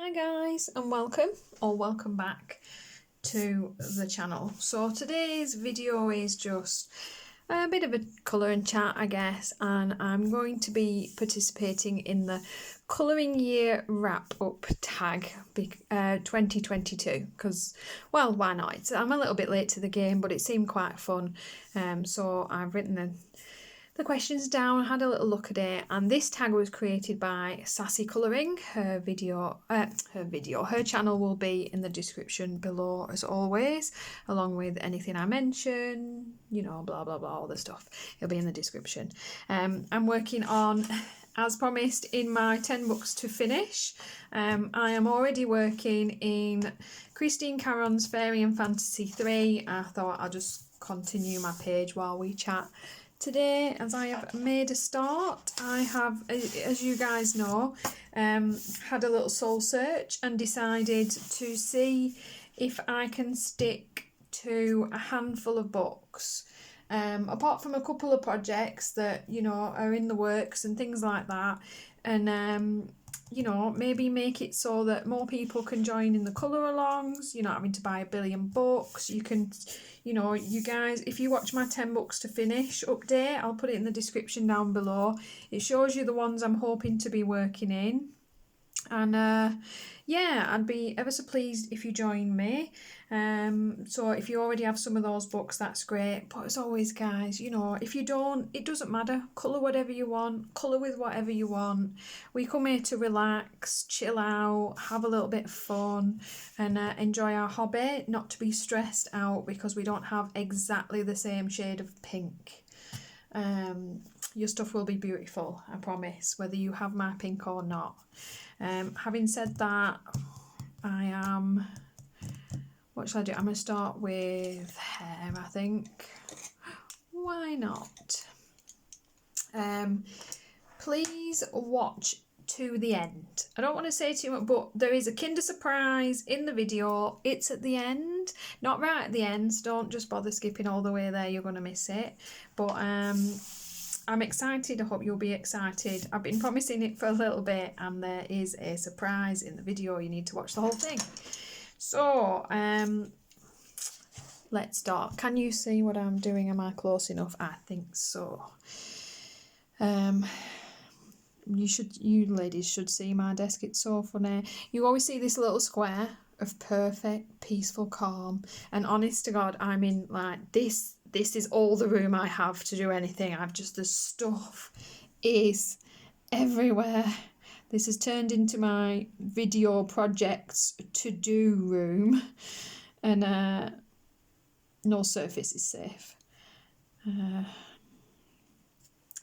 Hi guys, and welcome back to the channel. So today's video is just a bit of a colouring chat, I guess, and I'm going to be participating in the colouring year wrap up tag 2022 because, well, why not? I'm a little bit late to the game, but it seemed quite fun, so I've written the questions down, had a little look at it, and this tag was created by Sassy Coloring. Her channel will be in the description below as always, along with anything I mention, you know, blah blah blah, all the stuff. It'll be in the description. I'm working on, as promised, in my 10 books to finish. I am already working in Christine Karron's Fairy and Fantasy 3. I thought I'll just continue my page while we chat. Today, as I have made a start, I have, as you guys know, had a little soul search and decided to see if I can stick to a handful of books. Apart from a couple of projects that, you know, are in the works and things like that. And, you know, maybe make it so that more people can join in the colour alongs. You're not having to buy a billion books. You can, you know, you guys, if you watch my 10 books to finish update, I'll put it in the description down below. It shows you the ones I'm hoping to be working in. And yeah, I'd be ever so pleased if you join me. So if you already have some of those books, that's great. But as always, guys, you know, if you don't, it doesn't matter. Colour whatever you want. Colour with whatever you want. We come here to relax, chill out, have a little bit of fun, and enjoy our hobby. Not to be stressed out because we don't have exactly the same shade of pink. Your stuff will be beautiful, I promise, whether you have my pink or not. Having said that, what shall I do? I'm going to start with hair, I think. Why not? Please watch to the end. I don't want to say too much, but there is a Kinder surprise in the video. It's at the end, not right at the end, so don't just bother skipping all the way there, you're going to miss it. But I'm excited. I hope you'll be excited. I've been promising it for a little bit, and there is a surprise in the video. You need to watch the whole thing. So, let's start. Can you see what I'm doing? Am I close enough? I think so. You ladies should see my desk. It's so funny. You always see this little square of perfect, peaceful calm, and honest to God, I'm in like this. This is all the room I have to do anything. The stuff is everywhere. This has turned into my video projects to-do room. And no surface is safe.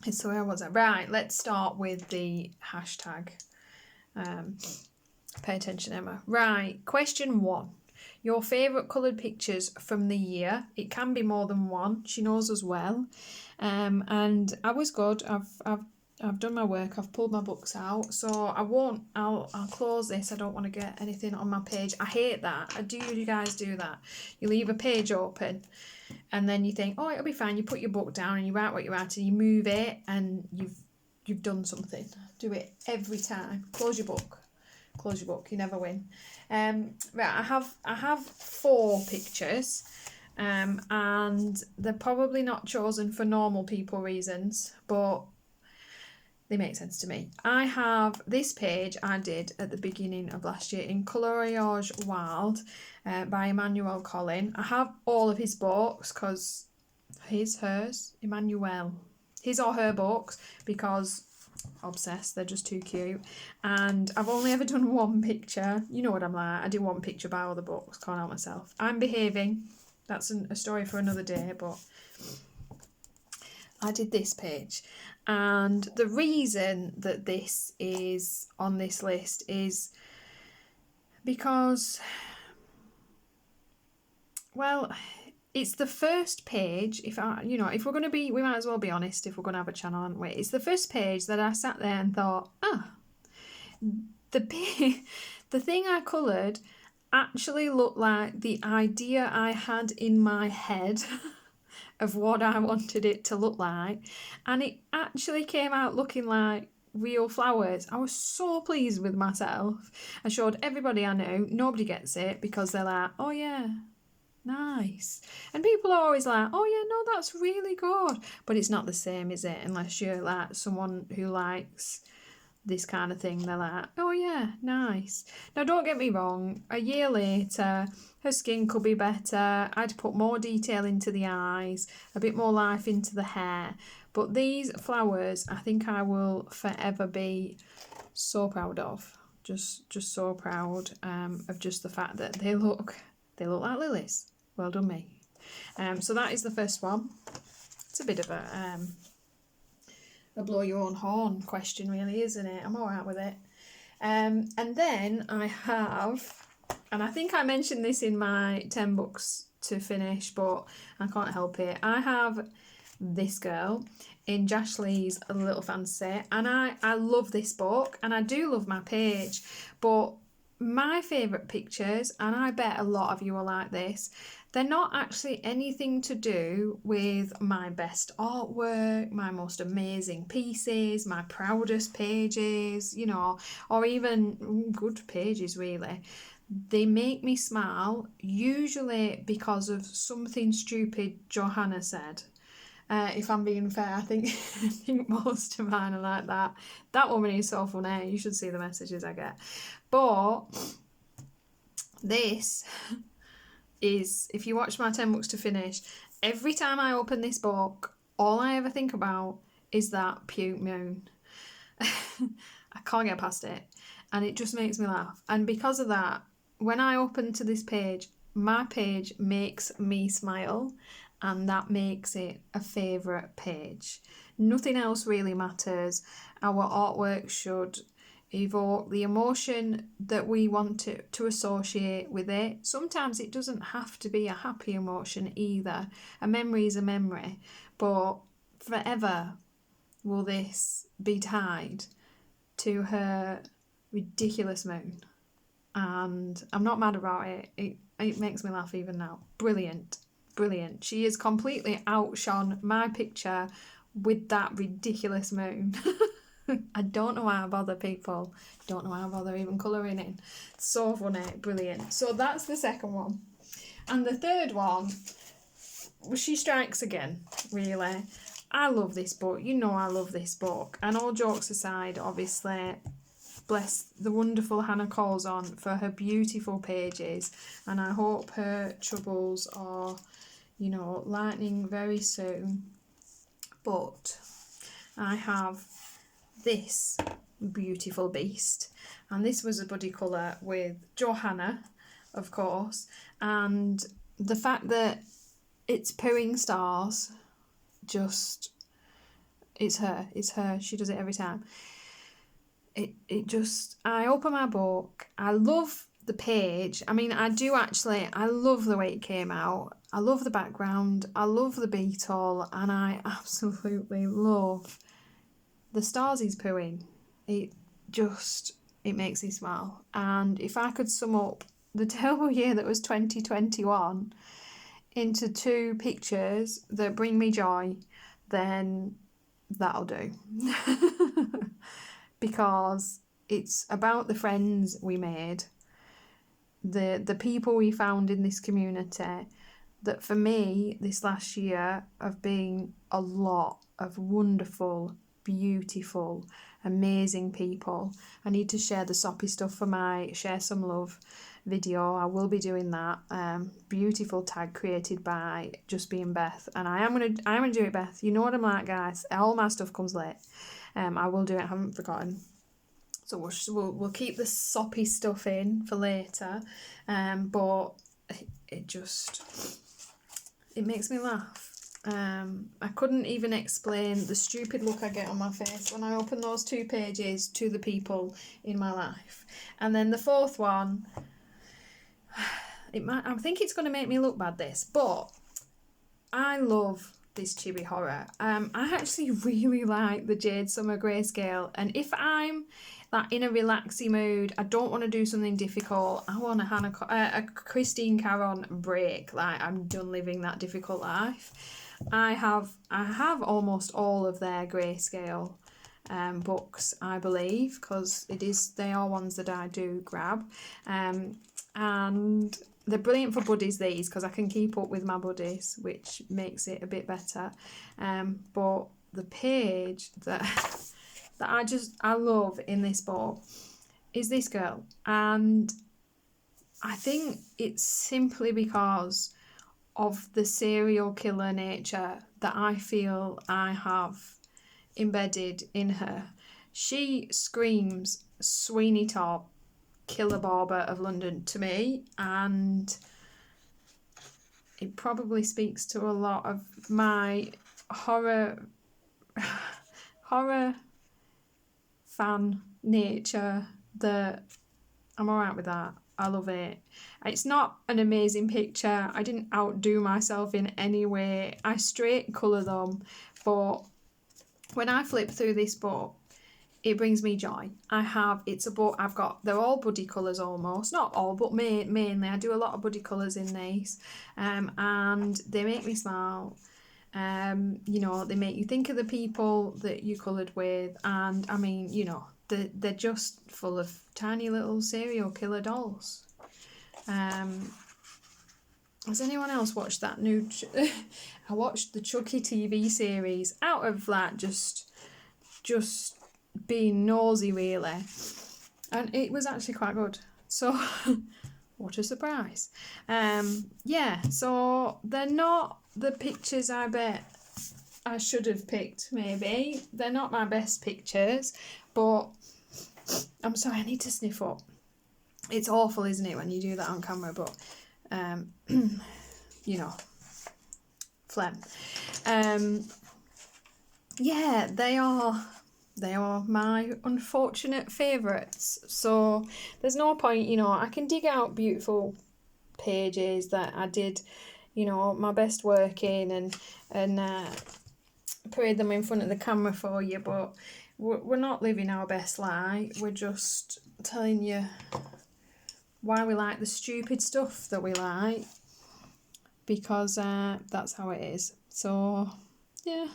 So where was I? Right, let's start with the hashtag. Pay attention, Emma. Right, question 1. Your favourite coloured pictures from the year. It can be more than one. She knows as well. And I was good. I've done my work. I've pulled my books out. So I'll close this. I don't want to get anything on my page. I hate that. Do you guys do that? You leave a page open and then you think, oh, it'll be fine. You put your book down and you write what you write and you move it and you've done something. Do it every time. Close your book. Close your book, you never win. Right, I have 4 pictures, and they're probably not chosen for normal people reasons, but they make sense to me. I have this page I did at the beginning of last year in Coloriage Wild by Emmanuelle Colin. I have all of his books because Emmanuelle, his or her books, because obsessed, they're just too cute. And I've only ever done one picture. You know what I'm like, I do one picture by all the books, can't help myself. I'm behaving, that's a story for another day, but I did this page. And the reason that this is on this list is because, well, it's the first page. If we're going to be, we might as well be honest if we're going to have a channel, aren't we? It's the first page that I sat there and thought, the thing I coloured actually looked like the idea I had in my head of what I wanted it to look like. And it actually came out looking like real flowers. I was so pleased with myself. I showed everybody I knew. Nobody gets it because they're like, oh yeah, nice. And people are always like, oh yeah, no, that's really good. But it's not the same, is it? Unless you're like someone who likes this kind of thing. They're like, oh yeah, nice. Now don't get me wrong, a year later, her skin could be better. I'd put more detail into the eyes, a bit more life into the hair. But these flowers, I think I will forever be so proud of. Just so proud of just the fact that they look like lilies. Well done me. So that is the first one. It's a bit of a blow your own horn question, really, isn't it? I'm all right with it. And then I have, and I think I mentioned this in my 10 books to finish, but I can't help it. I have this girl in Jash Lee's Little Fantasy, and I love this book, and I do love my page, but my favourite pictures, and I bet a lot of you are like this, they're not actually anything to do with my best artwork, my most amazing pieces, my proudest pages, you know, or even good pages, really. They make me smile, usually because of something stupid Johanna said. If I'm being fair, I think most of mine are like that. That woman is so funny. You should see the messages I get. But this is, if you watch my 10 books to finish, every time I open this book, all I ever think about is that puke moon. I can't get past it. And it just makes me laugh. And because of that, when I open to this page, my page makes me smile. And that makes it a favourite page. Nothing else really matters. Our artwork should evoke the emotion that we want to associate with it. Sometimes it doesn't have to be a happy emotion either. A memory is a memory. But forever will this be tied to her ridiculous moon. And I'm not mad about it. It makes me laugh even now. Brilliant. Brilliant. She has completely outshone my picture with that ridiculous moon. I don't know why I bother, people. Don't know why I bother even colouring in. So funny. Brilliant. So that's the second one. And the third one, she strikes again, really. I love this book. You know I love this book. And all jokes aside, obviously, bless the wonderful Hanna Karlzon for her beautiful pages. And I hope her troubles are, you know, lightening very soon. But I have this beautiful beast. And this was a buddy colour with Johanna, of course. And the fact that it's pooing stars, just, it's her. She does it every time. It just, I open my book, I love the page. I mean, I love the way it came out. I love the background, I love the beetle, and I absolutely love the stars he's pooing. It makes me smile. And if I could sum up the terrible year that was 2021 into 2 pictures that bring me joy, then that'll do. Because it's about the friends we made, the people we found in this community, that for me this last year have been a lot of wonderful, beautiful, amazing people. I need to share the soppy stuff for my Share Some Love video. I will be doing that. Beautiful tag created by Just Being Beth, and I'm gonna do it, Beth. You know what I'm like, guys. All my stuff comes late. I will do it. I haven't forgotten. So we'll keep the soppy stuff in for later. But it makes me laugh. I couldn't even explain the stupid look I get on my face when I open those 2 pages to the people in my life. And then the fourth one, I think it's going to make me look bad, this, but I love this chibi horror. I actually really like the Jade Summer Grayscale, and if I'm like in a relaxy mood, I don't want to do something difficult, I want a Christine Karron break. Like, I'm done living that difficult life. I have almost all of their Grayscale books, I believe, because they are ones that I do grab. And they're brilliant for buddies, these, because I can keep up with my buddies, which makes it a bit better. But the page that I love in this book is this girl, and I think it's simply because of the serial killer nature that I feel I have embedded in her. She screams Sweeney Todd, Killer Barber of London to me, and it probably speaks to a lot of my horror fan nature, that I'm alright with that. I love it. It's not an amazing picture. I didn't outdo myself in any way. I straight colour them, but when I flip through this book, it brings me joy. It's a book they're all buddy colours almost. Not all, but mainly. I do a lot of buddy colours in these. And they make me smile. They make you think of the people that you coloured with. And, I mean, they're just full of tiny little serial killer dolls. Has anyone else watched that new... I watched the Chucky TV series out of that, just being nosy, really. And it was actually quite good. So, what a surprise. So they're not the pictures I bet I should have picked, maybe. They're not my best pictures, but I'm sorry, I need to sniff up. It's awful, isn't it, when you do that on camera, but, phlegm. They are my unfortunate favourites. So there's no point, I can dig out beautiful pages that I did, my best work in and parade them in front of the camera for you, but we're not living our best life. We're just telling you why we like the stupid stuff that we like, because that's how it is. So, yeah.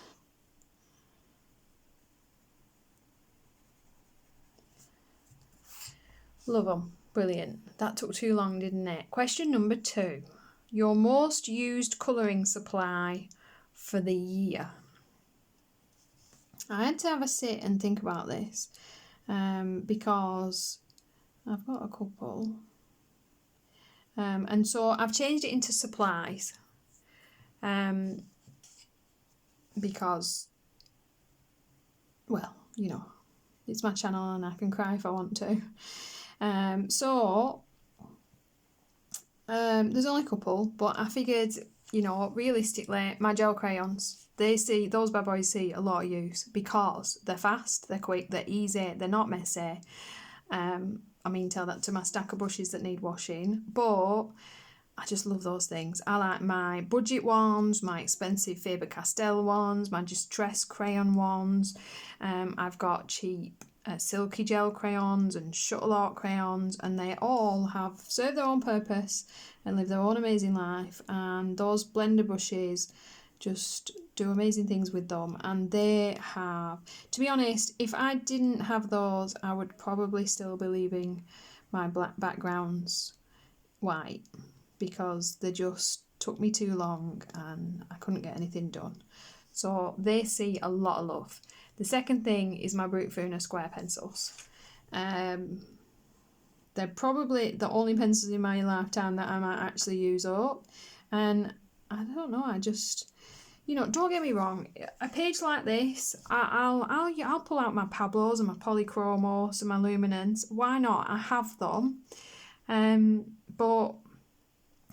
Love them. Brilliant. That took too long, didn't it? Question number 2. Your most used colouring supply for the year. I had to have a sit and think about this because I've got a couple. And so I've changed it into supplies because, well, it's my channel and I can cry if I want to. There's only a couple, but I figured, realistically, my gel crayons, those bad boys see a lot of use because they're fast, they're quick, they're easy, they're not messy. Tell that to my stack of brushes that need washing, but I just love those things. I like my budget ones, my expensive Faber-Castell ones, my Distress crayon ones. I've got cheap silky gel crayons and Shuttleworth crayons, and they all have served their own purpose and live their own amazing life, and those blender brushes just do amazing things with them. And they have, to be honest, if I didn't have those, I would probably still be leaving my black backgrounds white, because they just took me too long and I couldn't get anything done. So they see a lot of love. The second thing is my Brute Funa square pencils. They're probably the only pencils in my lifetime that I might actually use up. And I don't know, I just, don't get me wrong, a page like this, I'll pull out my Pablos and my Polychromos and my Luminance. Why not? I have them. But,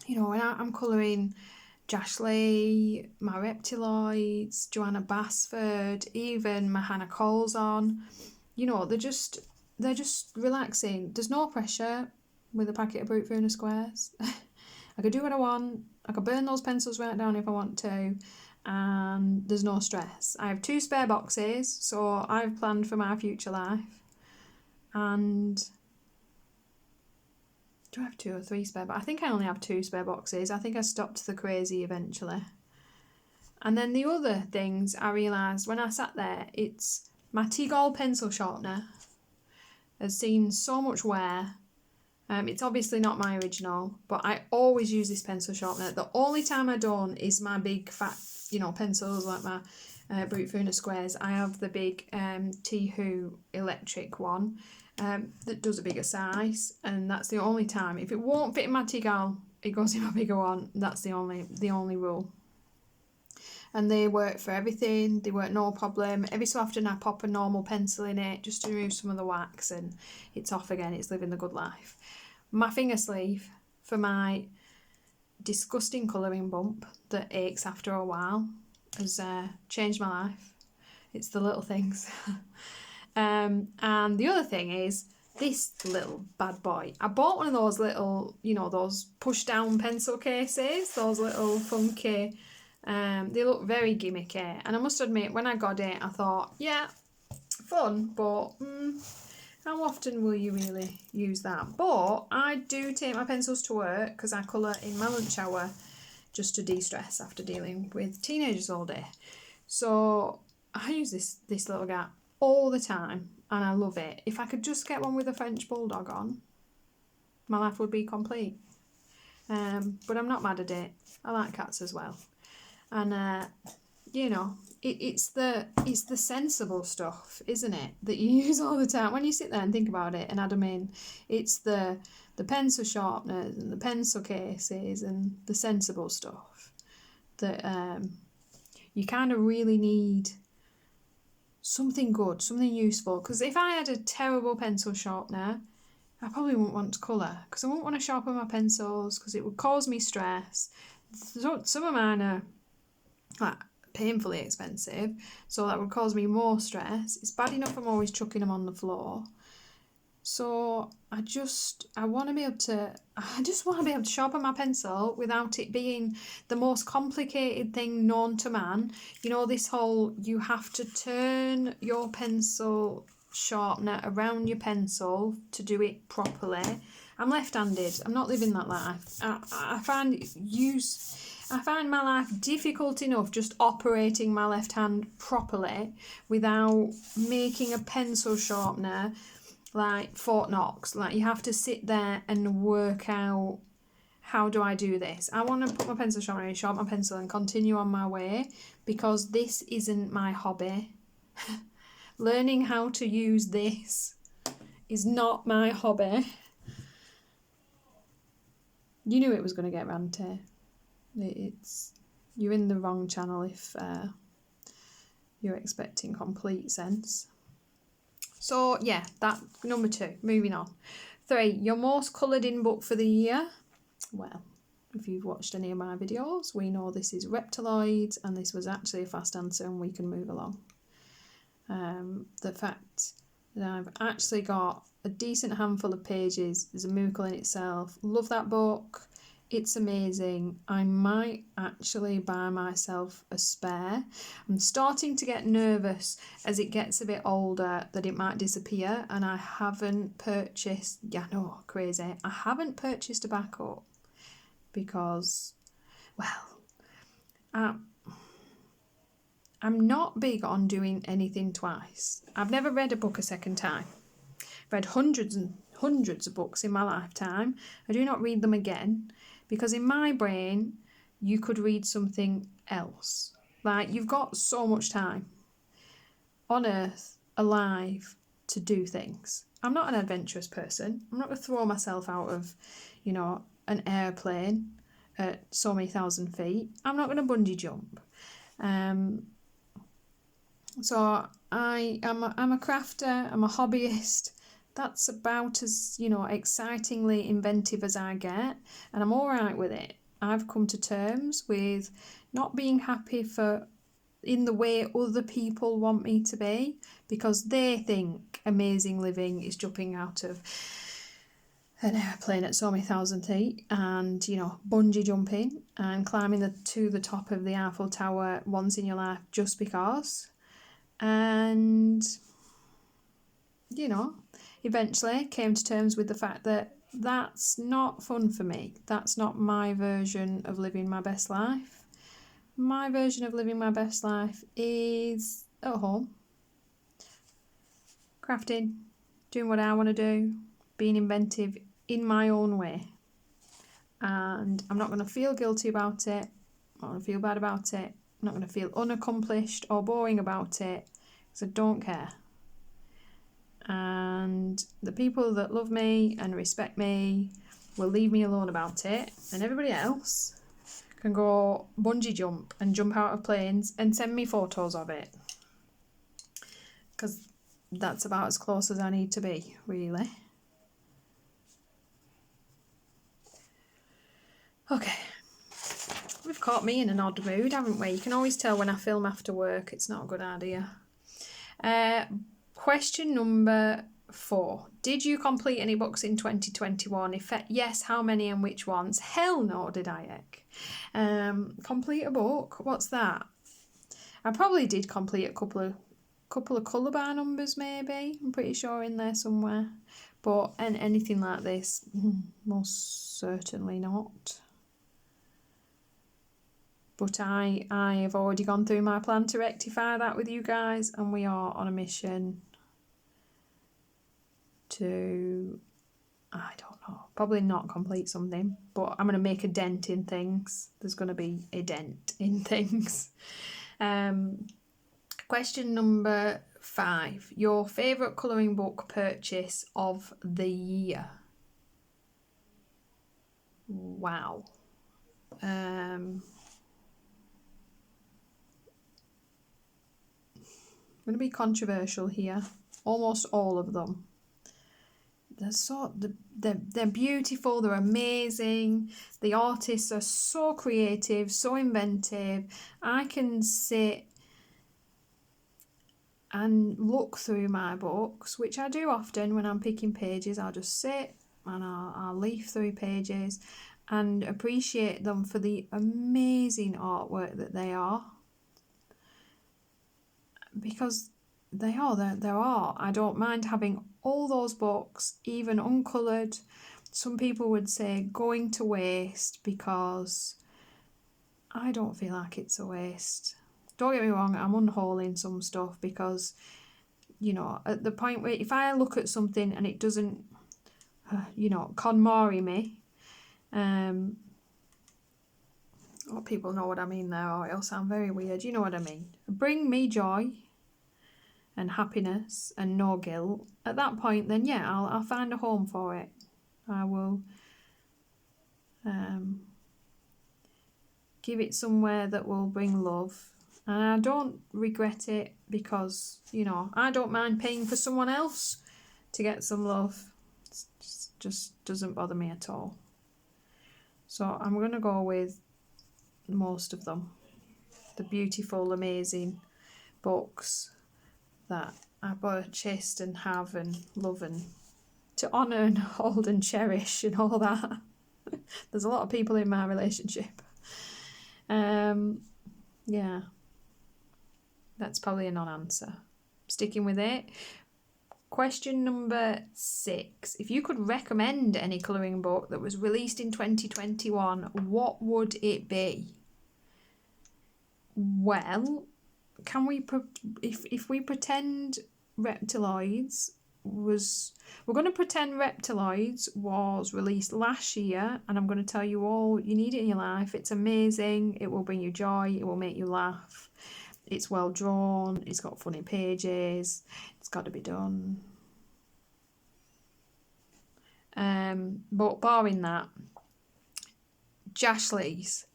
when I'm colouring Jash Lee, my Reptiloids, Joanna Basford, even my Hanna Karlzon, they're just relaxing. There's no pressure with a packet of Brute Funa squares. I could do what I want. I could burn those pencils right down if I want to, and there's no stress. I have 2 spare boxes, so I've planned for my future life. And do I have 2 or 3 spare? But I think I only have 2 spare boxes. I think I stopped the crazy eventually. And then the other things I realised when I sat there, it's My T-Gall pencil sharpener has seen so much wear. It's obviously not my original, but I always use this pencil sharpener. The only time I don't is my big fat, you know, pencils like my Brute Funa squares. I have the big T-Hoo electric one that does a bigger size, and that's the only time. If it won't fit in my T-Gall, it goes in my bigger one. That's the only rule. And they work for everything. They work no problem. Every so often I pop a normal pencil in it just to remove some of the wax, and it's off again. It's living the good life. My finger sleeve for my disgusting colouring bump that aches after a while has changed my life. It's the little things. And the other thing is this little bad boy. I bought one of those little, you know, those push down pencil cases, those little funky, they look very gimmicky, and I must admit when I got it I thought, yeah, fun, but how often will you really use that? But I do take my pencils to work because I colour in my lunch hour just to de-stress after dealing with teenagers all day. So I use this little guy all the time and I love it. If I could just get one with a French Bulldog on, my life would be complete. But I'm not mad at it. I like cats as well. And you know, it's the sensible stuff, isn't it, that you use all the time when you sit there and think about it and add them in. It's the pencil sharpeners and the pencil cases and the sensible stuff that you kind of really need something good, something useful. Because if I had a terrible pencil sharpener, I probably wouldn't want to colour because I wouldn't want to sharpen my pencils because it would cause me stress. So, some of mine are like painfully expensive, so that would cause me more stress. It's bad enough I'm always chucking them on the floor. So I just want to be able to sharpen my pencil without it being the most complicated thing known to man. You know, this whole, you have to turn your pencil sharpener around your pencil to do it properly. I'm left-handed. I'm not living that life. I find my life difficult enough just operating my left hand properly without making a pencil sharpener like Fort Knox. Like, you have to sit there and work out, how do I do this? I want to put my pencil sharpener in, sharpen my pencil and continue on my way, because this isn't my hobby. Learning how to use this is not my hobby. You knew it was going to get ranty. You're in the wrong channel if you're expecting complete sense. So yeah, that number 2. Moving on. 3, your most coloured in book for the year. Well, if you've watched any of my videos, we know this is Reptiloids, and this was actually a fast answer, and we can move along. The fact that I've actually got a decent handful of pages is a miracle in itself. Love that book. It's amazing. I might actually buy myself a spare. I'm starting to get nervous as it gets a bit older that it might disappear, and I haven't purchased, crazy. I haven't purchased a backup because, well, I'm not big on doing anything twice. I've never read a book a second time. I've read hundreds and hundreds of books in my lifetime. I do not read them again, because in my brain, you could read something else. Like, you've got so much time on Earth, alive, to do things. I'm not an adventurous person. I'm not going to throw myself out of, an airplane at so many thousand feet. I'm not going to bungee jump. So I'm a crafter. I'm a hobbyist. That's about as, excitingly inventive as I get, and I'm all right with it. I've come to terms with not being happy in the way other people want me to be, because they think amazing living is jumping out of an airplane at so many thousand feet and, bungee jumping and climbing to the top of the Eiffel Tower once in your life just because. And, eventually came to terms with the fact that that's not fun for me. That's not my version of living my best life. My version of living my best life is at home, crafting, doing what I want to do, being inventive in my own way. And I'm not going to feel guilty about it. I'm not going to feel bad about it. I'm not going to feel unaccomplished or boring about it, because I don't care. And the people that love me and respect me will leave me alone about it, and everybody else can go bungee jump and jump out of planes and send me photos of it, because that's about as close as I need to be, really. Okay, we've caught me in an odd mood, haven't we? You can always tell when I film after work, it's not a good idea. Question number 4. Did you complete any books in 2021? If yes, how many and which ones? Hell no, did I, heck. Complete a book? What's that? I probably did complete a couple of colour bar numbers, maybe. I'm pretty sure in there somewhere. But anything like this, most certainly not. But I have already gone through my plan to rectify that with you guys, and we are on a mission to, I don't know, probably not complete something, but I'm going to make a dent in things. There's going to be a dent in things. Question number 5. Your favourite colouring book purchase of the year? Wow. I'm going to be controversial here. Almost all of them. They're beautiful, they're amazing. The artists are so creative, so inventive. I can sit and look through my books, which I do often when I'm picking pages. I'll just sit and I'll leaf through pages and appreciate them for the amazing artwork that they are. Because they're art. I don't mind having all those books, even uncoloured. Some people would say going to waste, because I don't feel like it's a waste. Don't get me wrong, I'm unhauling some stuff because, you know, at the point where if I look at something and it doesn't, KonMari me, people know what I mean there, or it'll sound very weird, you know what I mean. Bring me joy and happiness and no guilt, at that point, then yeah, I'll find a home for it. I will give it somewhere that will bring love, and I don't regret it, because, you know, I don't mind paying for someone else to get some love. It just doesn't bother me at all. So I'm going to go with most of them. The beautiful, amazing books that I purchased and have and love and to honour and hold and cherish and all that. There's a lot of people in my relationship. Yeah, that's probably a non-answer. Sticking with it. Question number 6. If you could recommend any colouring book that was released in 2021, what would it be? Well, can we, if we pretend Reptiloids was, we're going to pretend Reptiloids was released last year, and I'm going to tell you all you need it in your life. It's amazing. It will bring you joy. It will make you laugh. It's well drawn. It's got funny pages. It's got to be done. But barring that, Jash Lee's.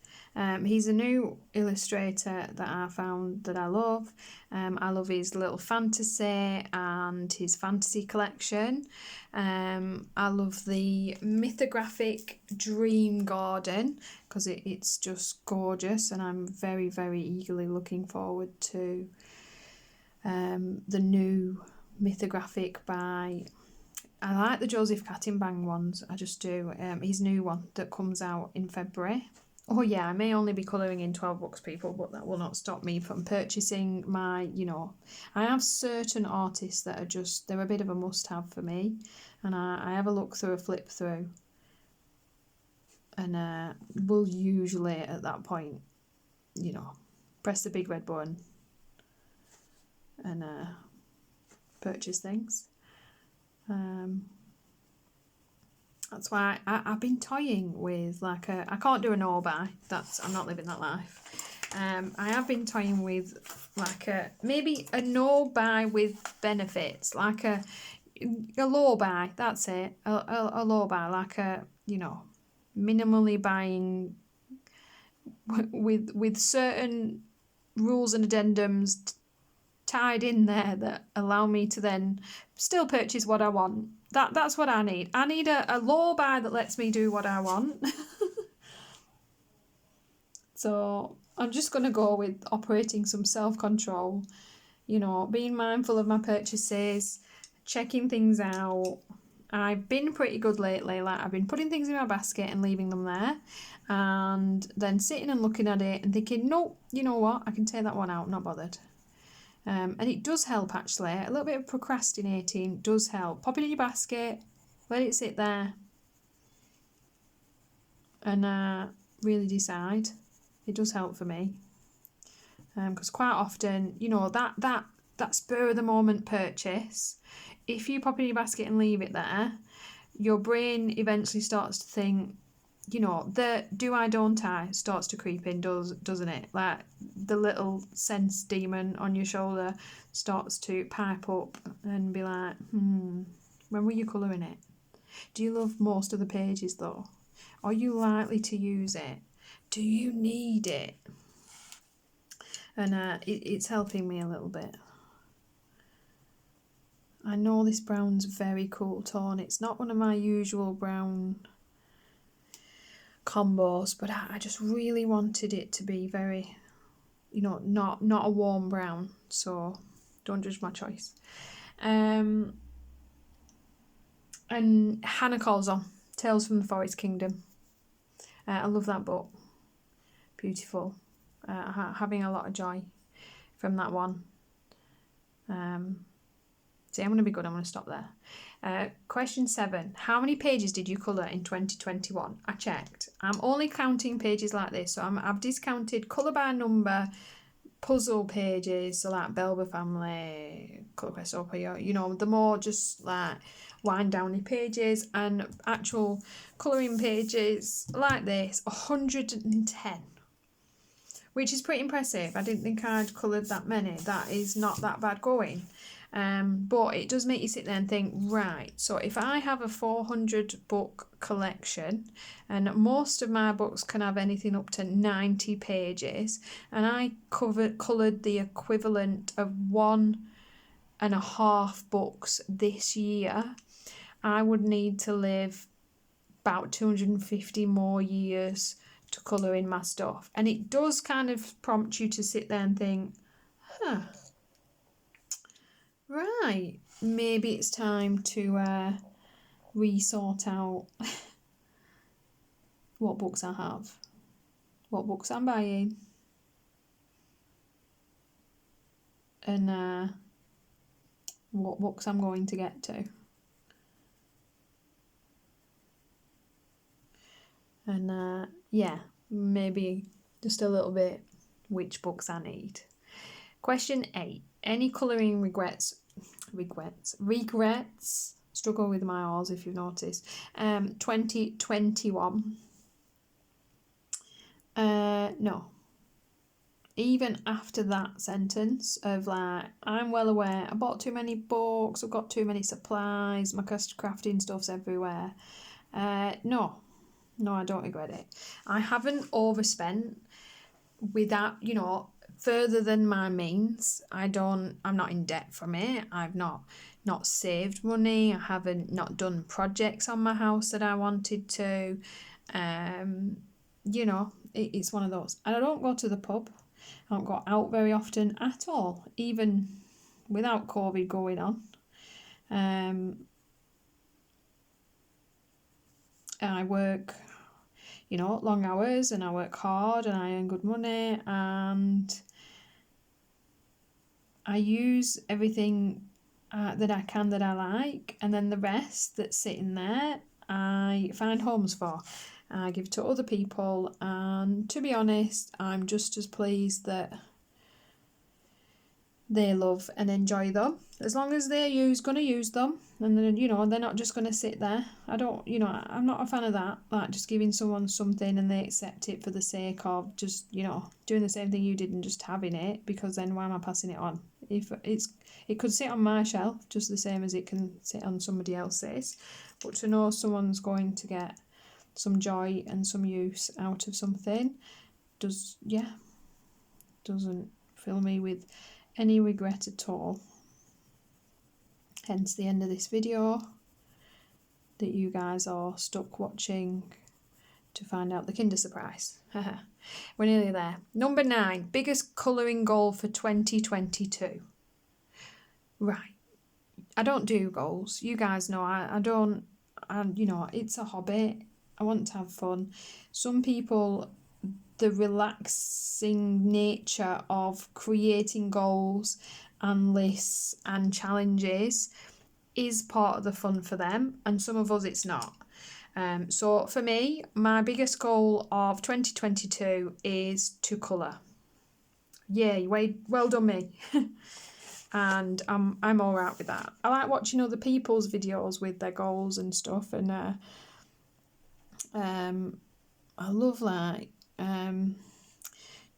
He's a new illustrator that I found that I love. I love his little fantasy and his fantasy collection. I love the mythographic Dream Garden because it's just gorgeous, and I'm very, very eagerly looking forward to the new mythographic by... I like the Joseph Cattinbang ones, I just do. His new one that comes out in February. Oh yeah, I may only be colouring in 12 books, people, but that will not stop me from purchasing my, I have certain artists that are just, they're a bit of a must-have for me, and I have a look through, a flip through, and will usually at that point, press the big red button and purchase things. That's why I've been toying with like I can't do a no buy. I'm not living that life. I have been toying with like maybe a no buy with benefits, like a low buy. That's it. A low buy, like minimally buying with certain rules and addendums tied in there that allow me to then still purchase what I want. That's what I need. I need a low buy that lets me do what I want. So I'm just going to go with operating some self-control, being mindful of my purchases, checking things out. I've been pretty good lately. Like, I've been putting things in my basket and leaving them there, and then sitting and looking at it and thinking, no, you know what, I can take that one out, not bothered. And it does help, actually. A little bit of procrastinating does help. Pop it in your basket, let it sit there, and really decide. It does help for me. Because quite often, that spur of the moment purchase, if you pop it in your basket and leave it there, your brain eventually starts to think, the do I don't I starts to creep in, doesn't it? Like the little sense demon on your shoulder starts to pipe up and be like, when were you colouring it? Do you love most of the pages though? Are you likely to use it? Do you need it? And it's helping me a little bit. I know this brown's very cool tone. It's not one of my usual brown combos, but I just really wanted it to be very, not a warm brown, so don't judge my choice. And Hanna Karlzon Tales from the Forest Kingdom. I love that book. Beautiful. Having a lot of joy from that one. See, I'm going to be good. I'm going to stop there. Question 7. How many pages did you colour in 2021? I checked. I'm only counting pages like this. So I've discounted colour by number puzzle pages. So like Belva Family, Colour Quest Opera, the more just like wind downy pages, and actual colouring pages like this, 110. Which is pretty impressive. I didn't think I'd coloured that many. That is not that bad going. But it does make you sit there and think, right, so if I have a 400 book collection, and most of my books can have anything up to 90 pages, and I coloured the equivalent of 1.5 books this year, I would need to live about 250 more years to colour in my stuff. And it does kind of prompt you to sit there and think, right, maybe it's time to re-sort out what books I have, what books I'm buying, and what books I'm going to get to. And maybe just a little bit which books I need. Question 8. Any colouring regrets? Struggle with my R's if you've noticed. 2021. No. Even after that sentence of like, I'm well aware, I bought too many books, I've got too many supplies, my crafting stuff's everywhere. No, I don't regret it. I haven't overspent without, further than my means. I'm not in debt from it. I've not saved money. I haven't not done projects on my house that I wanted to. It's one of those. And I don't go to the pub. I don't go out very often at all, even without COVID going on. I work, long hours, and I work hard, and I earn good money, and I use everything that I can that I like, and then the rest that's sitting there I find homes for. I give to other people, and to be honest, I'm just as pleased that they love and enjoy them. As long as they're going to use them, and then, you know, they're not just going to sit there. I don't, you know, I'm not a fan of that, like just giving someone something and they accept it for the sake of just, you know, doing the same thing you did and just having it, because then why am I passing it on? If it could sit on my shelf just the same as it can sit on somebody else's, but to know someone's going to get some joy and some use out of something doesn't fill me with any regret at all. Hence the end of this video, that you guys are stuck watching to find out the Kinder Surprise. We're nearly there. Number 9, biggest colouring goal for 2022. Right. I don't do goals. You guys know I don't, you know, it's a hobby. I want to have fun. Some people, the relaxing nature of creating goals and lists and challenges is part of the fun for them, and some of us it's not. So for me, my biggest goal of 2022 is to colour. Yay, well done me. And I'm all right with that. I like watching other people's videos with their goals and stuff, and I love like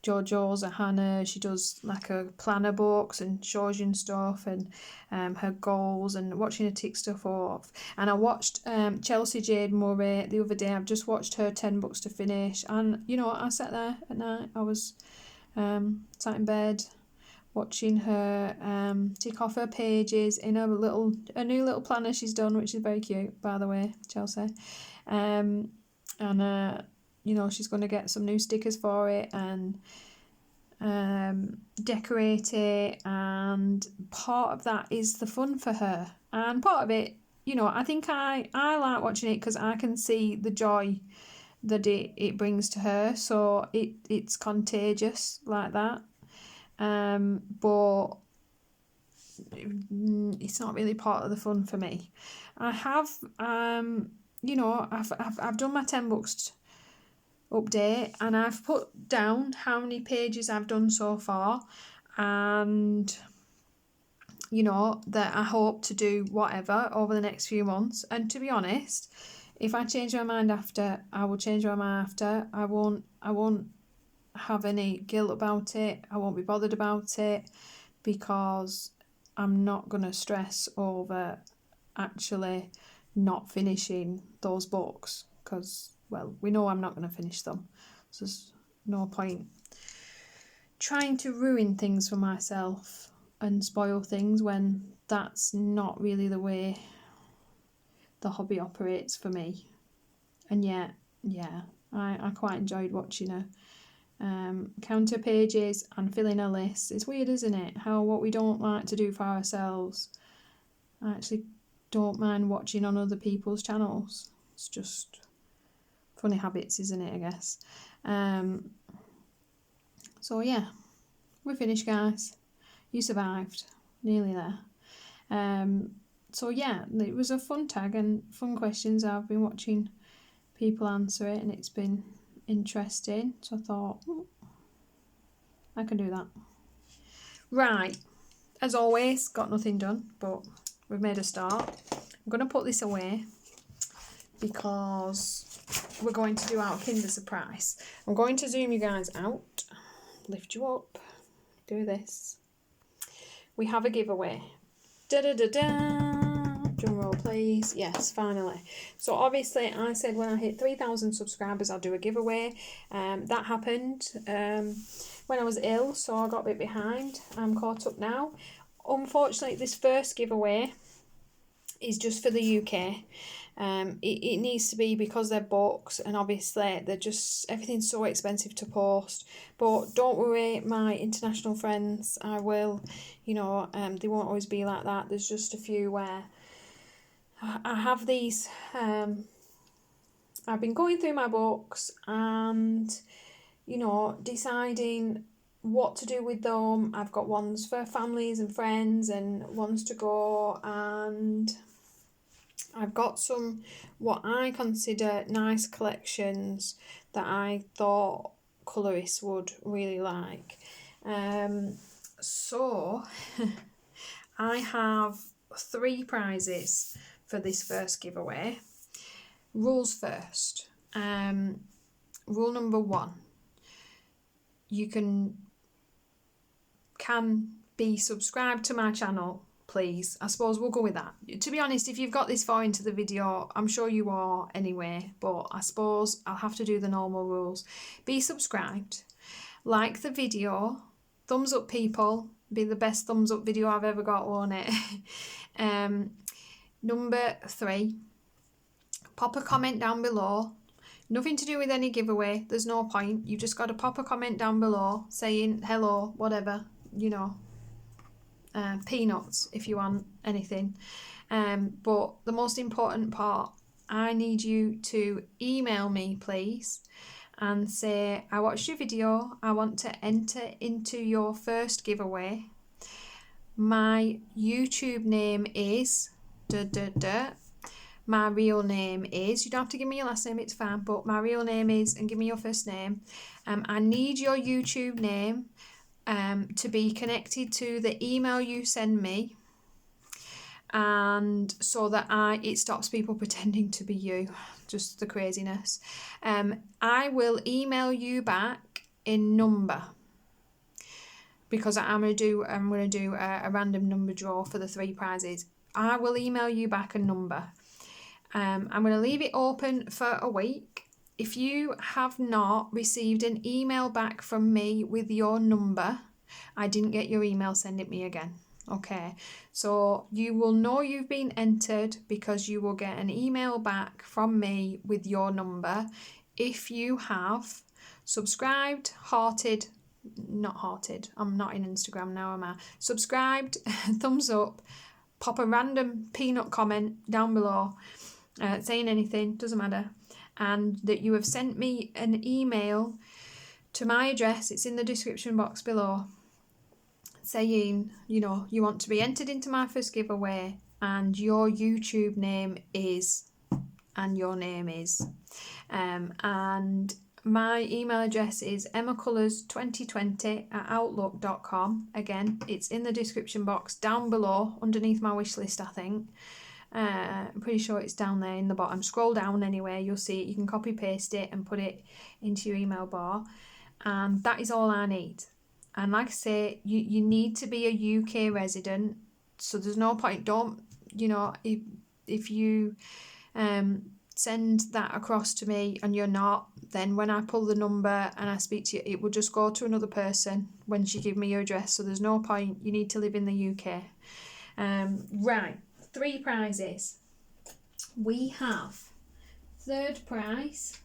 JoJo's or Hanna. She does like a planner books and shows you and stuff, and her goals, and watching her tick stuff off. And I watched Chelsea Jade Murray the other day. I've just watched her 10 books to finish, and you know, I sat there at night. I was sat in bed watching her tick off her pages in a new little planner she's done, which is very cute, by the way, Chelsea. And you know, she's going to get some new stickers for it and decorate it, and part of that is the fun for her, and part of it, you know, I think I like watching it because I can see the joy that it brings to her, so it's contagious like that. But it's not really part of the fun for me. I have you know, I've done my 10 books update, and I've put down how many pages I've done so far, and you know, that I hope to do whatever over the next few months. And to be honest, if I change my mind after, I will change my mind after. I won't have any guilt about it. I won't be bothered about it, because I'm not going to stress over actually not finishing those books, because, well, we know I'm not going to finish them, so there's no point trying to ruin things for myself and spoil things when that's not really the way the hobby operates for me. And yet, yeah, I quite enjoyed watching her counter pages and filling a list. It's weird, isn't it, how what we don't like to do for ourselves, I actually don't mind watching on other people's channels. It's just funny habits, isn't it, I guess. So yeah, we're finished, guys. You survived. Nearly there. So yeah, it was a fun tag and fun questions. I've been watching people answer it, and it's been interesting, so I thought I can do that. Right, as always, got nothing done, but we've made a start. I'm going to put this away because we're going to do our Kinder Surprise. I'm going to zoom you guys out, lift you up, do this. We have a giveaway. Drum roll, please. Yes, finally. So obviously I said when I hit 3,000 subscribers I'll do a giveaway. That happened when I was ill, so I got a bit behind. I'm caught up now. Unfortunately, this first giveaway is just for the UK. It needs to be because they're books, and obviously they're just, everything's so expensive to post. But don't worry, my international friends, I will, you know, they won't always be like that. There's just a few where I have these, I've been going through my books and, you know, deciding what to do with them. I've got ones for families and friends and ones to go, and I've got some what I consider nice collections that I thought colourists would really like. So I have 3 prizes for this first giveaway. Rules first. Rule number 1. You can be subscribed to my channel, please. I suppose we'll go with that. To be honest, if you've got this far into the video, I'm sure you are anyway, but I suppose I'll have to do the normal rules. Be subscribed, like the video, thumbs up people, be the best thumbs up video I've ever got, won't it? Number 3, pop a comment down below. Nothing to do with any giveaway, there's no point. You've just got to pop a comment down below saying hello, whatever, you know. Peanuts if you want anything. But the most important part, I need you to email me, please, and say, I watched your video, I want to enter into your first giveaway. My YouTube name is my real name is, you don't have to give me your last name, it's fine, but my real name is, and give me your first name. I need your YouTube name to be connected to the email you send me, and so that it stops people pretending to be you, just the craziness. I will email you back in number, because I'm gonna do a random number draw for the 3 prizes. I will email you back a number. I'm going to leave it open for a week. If you have not received an email back from me with your number, I didn't get your email, send it me again. Okay, so you will know you've been entered because you will get an email back from me with your number if you have subscribed, hearted, not hearted, I'm not in Instagram now, am I? Subscribed, thumbs up, pop a random peanut comment down below, saying anything, doesn't matter, and that you have sent me an email to my address, it's in the description box below, saying, you know, you want to be entered into my first giveaway and your YouTube name is, and your name is, and my email address is emmacolors2020@outlook.com. Again, it's in the description box down below underneath my wish list, I think. I'm pretty sure it's down there in the bottom. Scroll down anyway, you'll see it. You can copy paste it and put it into your email bar, and that is all I need. And like I say, you need to be a UK resident, so there's no point, don't, you know, if you send that across to me and you're not, then when I pull the number and I speak to you, it will just go to another person when she give me your address, so there's no point. You need to live in the UK. Right, 3 prizes. We have 3rd prize.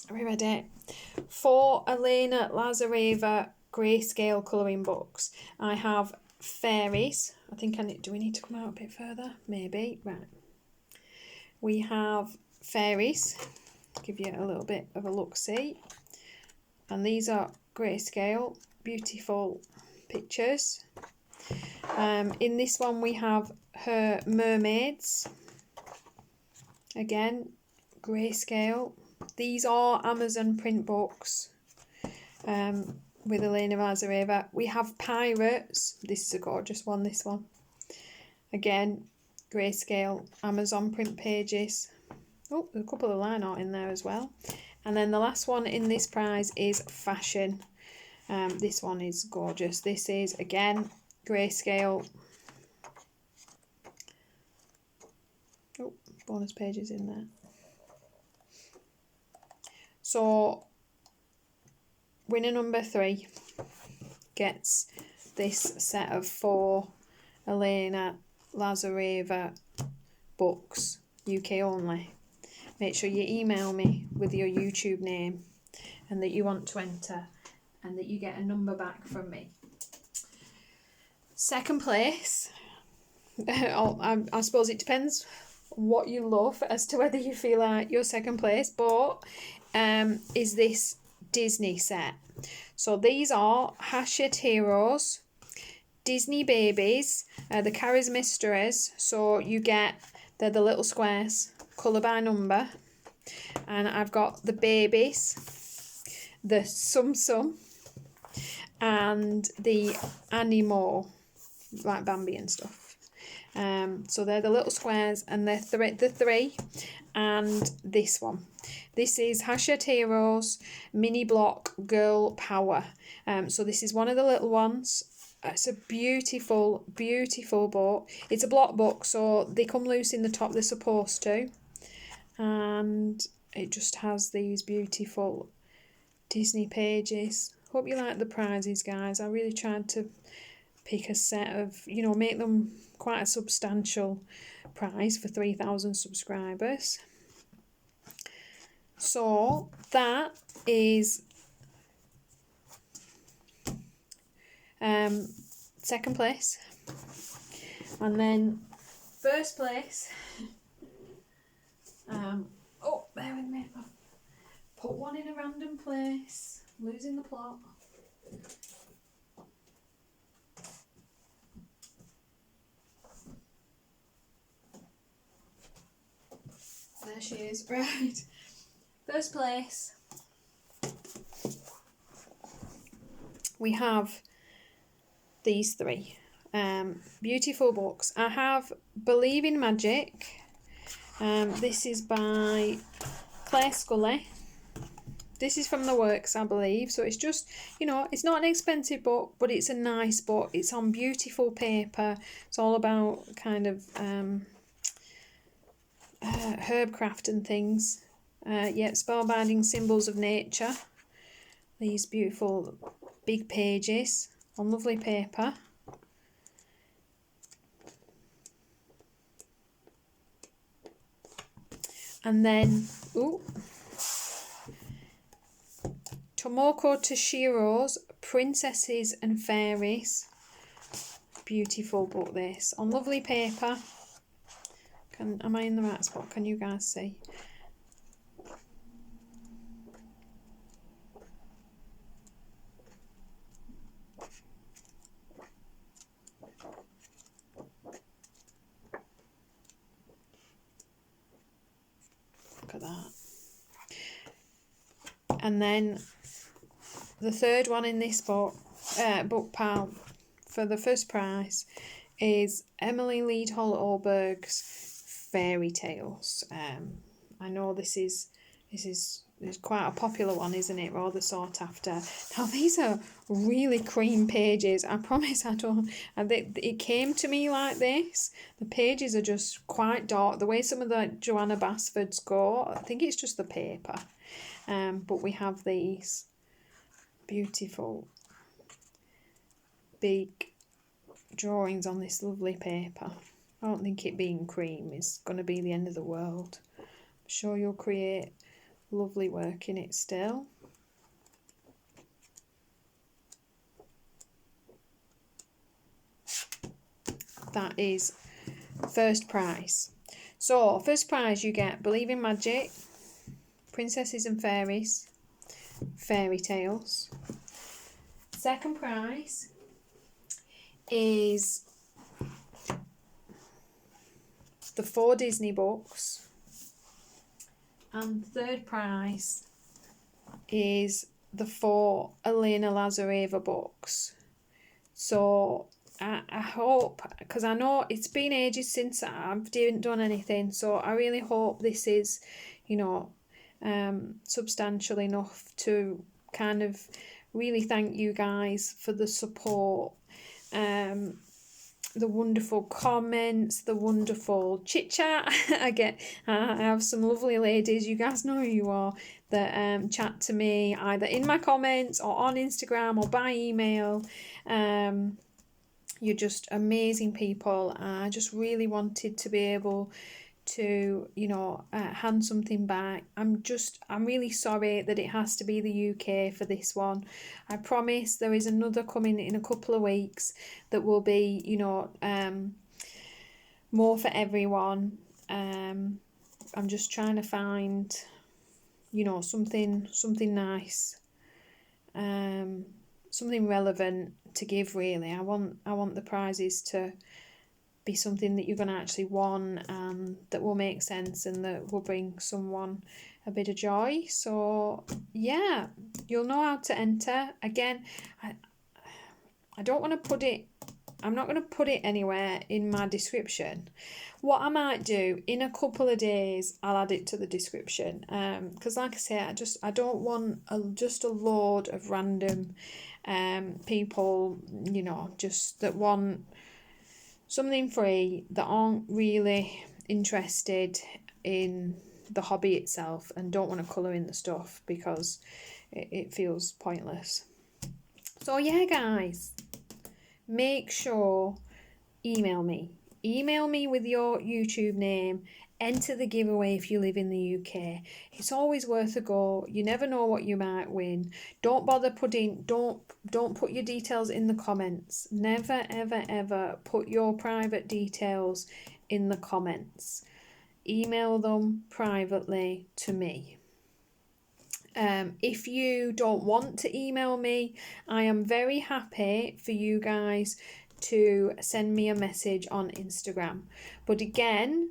Are we ready? 4 Elena Lazareva Greyscale colouring books. I have Fairies. I think do we need to come out a bit further? Maybe. Right. We have Fairies. Give you a little bit of a look-see. And these are Grayscale. Beautiful pictures. In this one we have her mermaids. Again, Grayscale. These are Amazon print books with Elena Lazareva. We have Pirates. This is a gorgeous one, this one. Again, Grayscale, Amazon print pages. Oh, there's a couple of line art in there as well. And then the last one in this prize is Fashion. This one is gorgeous. This is, again, Grayscale. Oh, bonus pages in there. So, winner number 3 gets this set of 4 Elena Lazareva books, UK only. Make sure you email me with your YouTube name and that you want to enter and that you get a number back from me. 2nd place, I suppose it depends what you love as to whether you feel like you're 2nd place, but is this Disney set. So these are Hachette Heroes, Disney Babies, the Charismisters. So you get, they're the little squares, colour by number. And I've got the babies. the Sum Sum and the Animo, like Bambi and stuff. So they're the little squares, and they're the three, and this one. This is Hachette Heroes Mini Block Girl Power. So this is one of the little ones. It's a beautiful, beautiful book. It's a block book, so they come loose in the top, they're supposed to. And it just has these beautiful Disney pages. Hope you like the prizes, guys. I really tried to pick a set of, you know, make them quite a substantial prize for 3,000 subscribers. So that is second place, and then first place. Oh, bear with me. I've put one in a random place. Losing the plot. There she is. Right. First place. We have these three. Beautiful books. I have Believe in Magic. This is by Claire Scully. This is from the Works, I believe. So it's just, you know, it's not an expensive book, but it's a nice book. It's on beautiful paper. It's all about kind of herbcraft and things. Spellbinding symbols of nature. These beautiful big pages on lovely paper. And then, Tomoko Toshiro's Princesses and Fairies. Beautiful book this, on lovely paper. Am I in the right spot? Can you guys see? Look at that. And then the third one in this book pile for the first prize is Emily Holoberg's Fairy Tales. I know this is quite a popular one, isn't it? Rather sought after. Now these are really cream pages. I promise I don't. It came to me like this. The pages are just quite dark. The way some of the Joanna Basfords go, I think it's just the paper. But we have these beautiful big drawings on this lovely paper. I don't think it being cream is going to be the end of the world. I'm sure you'll create lovely work in it still. That is first prize. So first prize you get Believe in Magic, Princesses and Fairies, Fairy Tales. Second prize is the 4 Disney books, and third prize is the 4 Elena Lazareva books. So I hope, because I know it's been ages since I've done anything, so I really hope this is, you know, substantial enough to kind of really thank you guys for the support, the wonderful comments, the wonderful chit chat. I have some lovely ladies, you guys know who you are, that chat to me either in my comments or on Instagram or by email. You're just amazing people. I just really wanted to be able to, you know, hand something back. I'm really sorry that it has to be the UK for this one. I promise there is another coming in a couple of weeks that will be, you know, more for everyone. I'm just trying to find, you know, something nice, something relevant to give. Really, I want the prizes to be something that you're going to actually want, and that will make sense and that will bring someone a bit of joy. So yeah, you'll know how to enter. Again, I don't want to put it, I'm not going to put it anywhere in my description. What I might do, in a couple of days, I'll add it to the description. Because like I say, I don't want just a load of random people, you know, just that want something free, that aren't really interested in the hobby itself and don't want to colour in the stuff because it feels pointless. So yeah, guys, make sure, email me with your YouTube name, enter the giveaway if you live in the UK. It's always worth a go. You never know what you might win. Don't bother don't put your details in the comments. Never ever ever put your private details in the comments. Email them privately to me. If you don't want to email me, I am very happy for you guys to send me a message on Instagram. But again,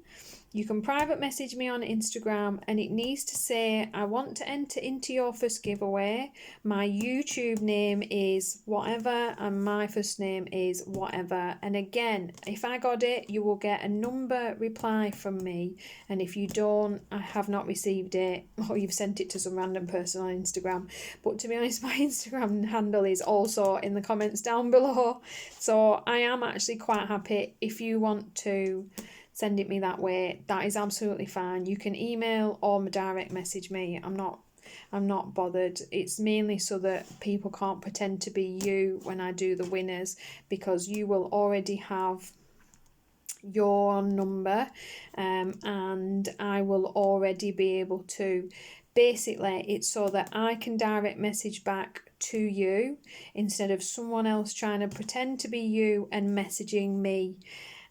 you can private message me on Instagram, and it needs to say, I want to enter into your first giveaway. My YouTube name is whatever and my first name is whatever. And again, if I got it, you will get a number reply from me. And if you don't, I have not received it, or you've sent it to some random person on Instagram. But to be honest, my Instagram handle is also in the comments down below. So I am actually quite happy if you want to send it me that way. That is absolutely fine. You can email or direct message me. I'm not bothered. It's mainly so that people can't pretend to be you when I do the winners, because you will already have your number, and I will already be able to, basically it's so that I can direct message back to you instead of someone else trying to pretend to be you and messaging me,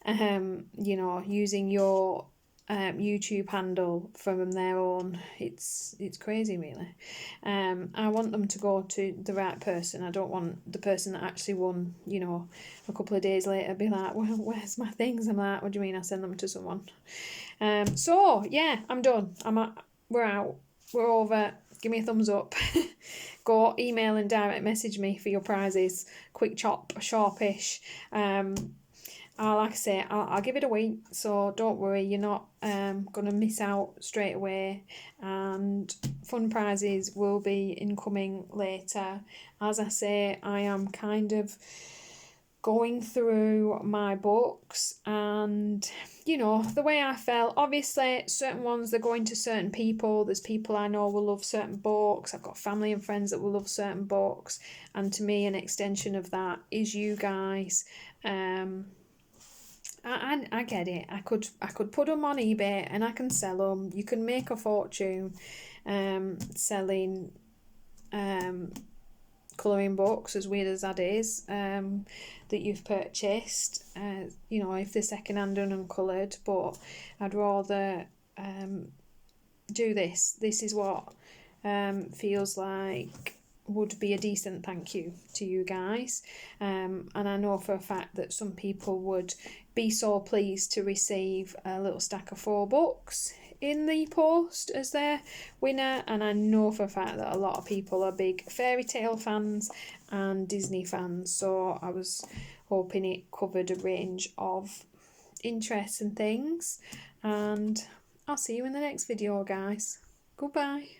you know, using your YouTube handle from their own. It's crazy, really. I want them to go to the right person. I don't want the person that actually won, you know, a couple of days later be like, well, where's my things? I'm like, what do you mean I send them to someone? So yeah, I'm done. We're out. We're over. Give me a thumbs up. Go email and direct message me for your prizes. Quick chop, sharpish. Like I say, I'll give it a week, so don't worry, you're not going to miss out straight away, and fun prizes will be incoming later. As I say, I am kind of going through my books, and you know, the way I felt, obviously certain ones, they're going to certain people. There's people I know will love certain books. I've got family and friends that will love certain books, and to me an extension of that is you guys. I get it. I could put them on eBay and I can sell them. You can make a fortune selling colouring books, as weird as that is, that you've purchased, you know, if they're second hand and uncoloured. But I'd rather do this. This is what feels like would be a decent thank you to you guys, and I know for a fact that some people would be so pleased to receive a little stack of 4 books in the post as their winner. And I know for a fact that a lot of people are big fairy tale fans and Disney fans, so I was hoping it covered a range of interests and things. And I'll see you in the next video, guys. Goodbye.